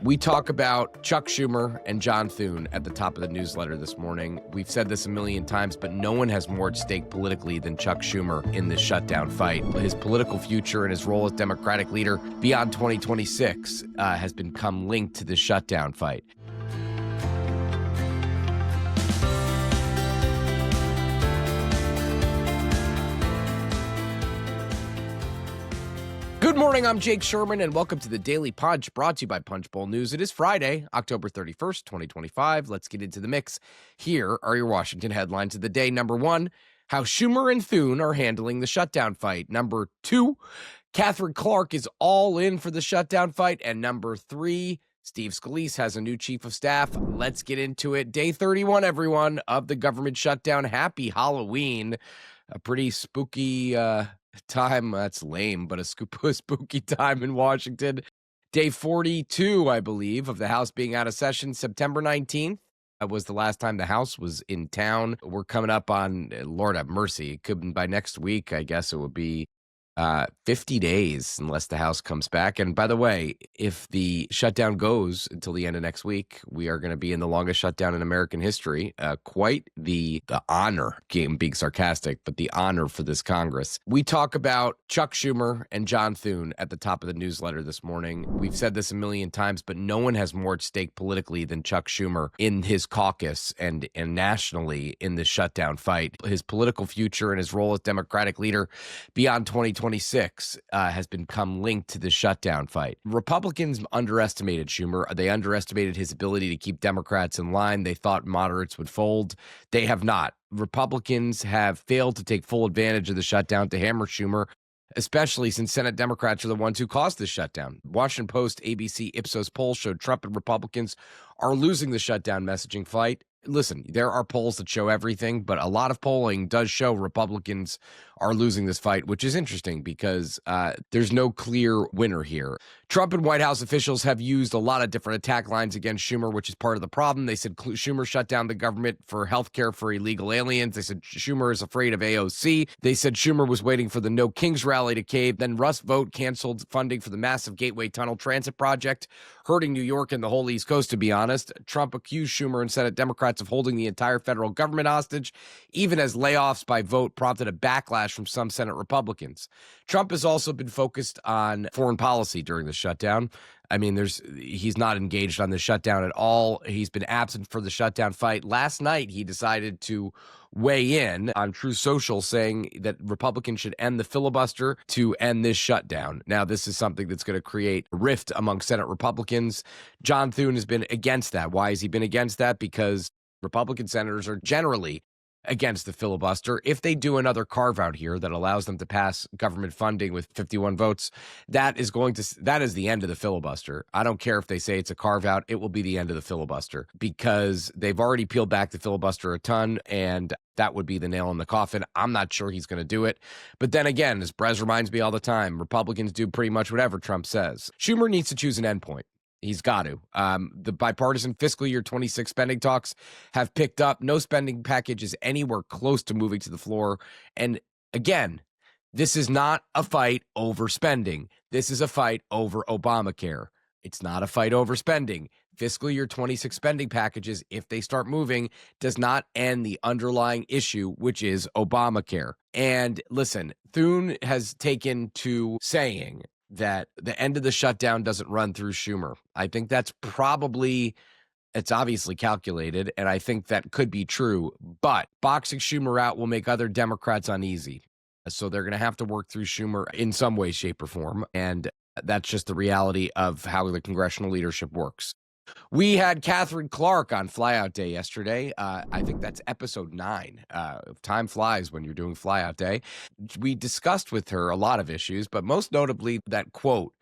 We talk about Chuck Schumer and John Thune at the top of the newsletter this morning. We've said this a million times, but no one has more at stake politically than Chuck Schumer in this shutdown fight. His political future and his role as Democratic leader beyond 2026 has become linked to this shutdown fight. Good morning, I'm Jake Sherman, and welcome to the Daily Punch, brought to you by Punch Bowl News. It is Friday, October 31st, 2025. Let's get into the mix. Here are your Washington headlines of the day. Number one, how Schumer and Thune are handling the shutdown fight. Number two, Katherine Clark is all in for the shutdown fight. And number three, Steve Scalise has a new chief of staff. Let's get into it. Day 31, everyone, of the government shutdown. Happy Halloween. A pretty spooky time. That's lame, but a spooky time in Washington. Day 42, I believe, of the House being out of session. September 19th was the last time the House was in town. We're coming up on, Lord have mercy, it could by next week, I guess it would be 50 days unless the House comes back. And by the way, if the shutdown goes until the end of next week, we are going to be in the longest shutdown in American history. Quite the honor, being sarcastic, but the honor for this Congress. We talk about Chuck Schumer and John Thune at the top of the newsletter this morning. We've said this a million times, but no one has more at stake politically than Chuck Schumer in his caucus and nationally in this shutdown fight. His political future and his role as Democratic leader beyond 2026 has become linked to the shutdown fight. Republicans underestimated Schumer. They underestimated his ability to keep Democrats in line. They thought moderates would fold. They have not. Republicans have failed to take full advantage of the shutdown to hammer Schumer, especially since Senate Democrats are the ones who caused the shutdown. Washington Post, ABC, Ipsos poll showed Trump and Republicans are losing the shutdown messaging fight. Listen, there are polls that show everything, but a lot of polling does show Republicans are losing this fight, which is interesting because there's no clear winner here. Trump and White House officials have used a lot of different attack lines against Schumer, which is part of the problem. They said Schumer shut down the government for health care for illegal aliens. They said Schumer is afraid of AOC. They said Schumer was waiting for the No Kings rally to cave. Then Russ Vogt canceled funding for the massive Gateway Tunnel Transit project, hurting New York and the whole East Coast, to be honest. Trump accused Schumer and Senate Democrats of holding the entire federal government hostage, even as layoffs by Vogt prompted a backlash from some Senate Republicans. Trump has also been focused on foreign policy during the shutdown. I mean, he's not engaged on the shutdown at all. He's been absent for the shutdown fight. Last night, he decided to weigh in on Truth Social, saying that Republicans should end the filibuster to end this shutdown. Now, this is something that's going to create a rift among Senate Republicans. John Thune has been against that. Why has he been against that? Because Republican senators are generally against the filibuster. If they do another carve out here that allows them to pass government funding with 51 votes, that is the end of the filibuster. I don't care if they say it's a carve out, it will be the end of the filibuster because they've already peeled back the filibuster a ton, and that would be the nail in the coffin. I'm not sure he's going to do it. But then again, as Brez reminds me all the time, Republicans do pretty much whatever Trump says. Schumer needs to choose an endpoint. He's got to. The bipartisan fiscal year 26 spending talks have picked up. No spending package is anywhere close to moving to the floor. And again, this is not a fight over spending. This is a fight over Obamacare. It's not a fight over spending. Fiscal year 26 spending packages, if they start moving, does not end the underlying issue, which is Obamacare. And listen, Thune has taken to saying that the end of the shutdown doesn't run through Schumer. I think that's it's obviously calculated, and I think that could be true, but boxing Schumer out will make other Democrats uneasy. So they're going to have to work through Schumer in some way, shape, or form, and that's just the reality of how the congressional leadership works. We had Katherine Clark on Flyout Day yesterday. I think that's episode 9. Time flies when you're doing Flyout Day. We discussed with her a lot of issues, but most notably that quote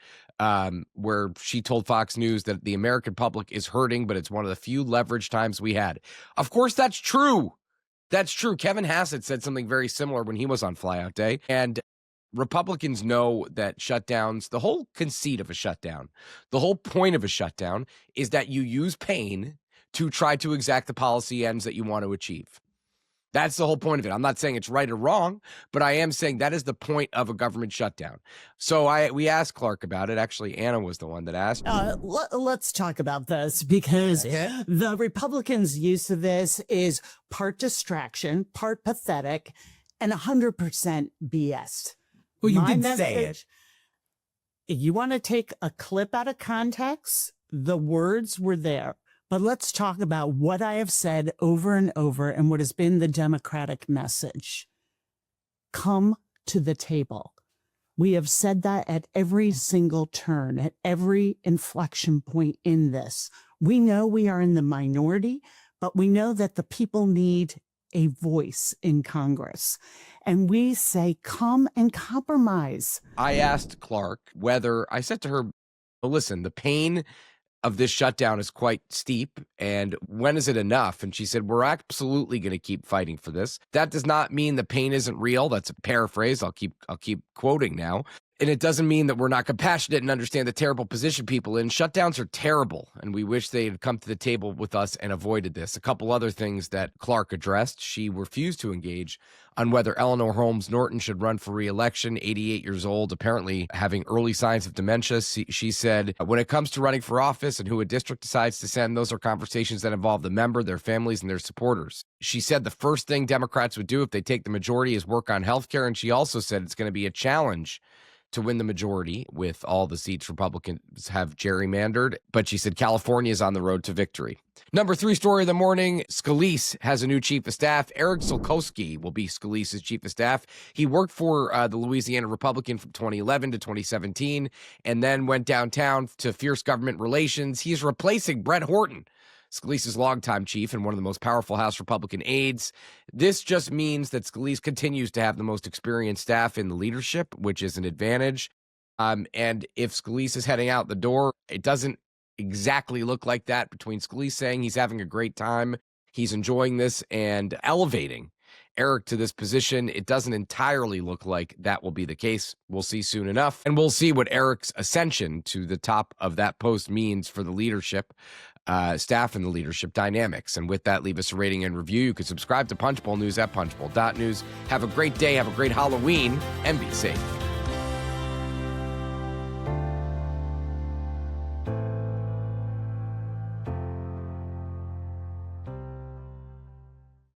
where she told Fox News that the American public is hurting, but it's one of the few leverage times we had. Of course, that's true. That's true. Kevin Hassett said something very similar when he was on Flyout Day. And Republicans know that shutdowns, the whole conceit of a shutdown, the whole point of a shutdown is that you use pain to try to exact the policy ends that you want to achieve. That's the whole point of it. I'm not saying it's right or wrong, but I am saying that is the point of a government shutdown. So we asked Clark about it. Actually, Anna was the one that asked. Let's talk about this, because the Republicans' use of this is part distraction, part pathetic, and 100% BS. Well, you did say it. You want to take a clip out of context? The words were there. But let's talk about what I have said over and over and what has been the Democratic message. Come to the table. We have said that at every single turn, at every inflection point in this. We know we are in the minority, but we know that the people need a voice in Congress. And we say, come and compromise. I asked Clark whether, I said to her, well, listen, the pain of this shutdown is quite steep, and when is it enough? And she said, we're absolutely going to keep fighting for this. That does not mean the pain isn't real. That's a paraphrase. I'll keep quoting now. And it doesn't mean that we're not compassionate and understand the terrible position people in. Shutdowns are terrible, and we wish they had come to the table with us and avoided this. A couple other things that Clark addressed. She refused to engage on whether Eleanor Holmes Norton should run for re-election, 88 years old, apparently having early signs of dementia. She said, when it comes to running for office and who a district decides to send, those are conversations that involve the member, their families, and their supporters. She said the first thing Democrats would do if they take the majority is work on health care, and she also said it's going to be a challenge to win the majority with all the seats Republicans have gerrymandered. But she said California is on the road to victory. Number 3 story of the morning, Scalise has a new chief of staff. Eric Sulkowski will be Scalise's chief of staff. He worked for the Louisiana Republican from 2011 to 2017 and then went downtown to fierce government relations. He's replacing Brett Horton, Scalise's longtime chief and one of the most powerful House Republican aides. This just means that Scalise continues to have the most experienced staff in the leadership, which is an advantage. And if Scalise is heading out the door, it doesn't exactly look like that, between Scalise saying he's having a great time, he's enjoying this, and elevating Eric to this position. It doesn't entirely look like that will be the case. We'll see soon enough. And we'll see what Eric's ascension to the top of that post means for the leadership, staff and the leadership dynamics. And with that, leave us a rating and review. You can subscribe to Punchbowl News at punchbowl.news. Have a great day. Have a great Halloween, and be safe.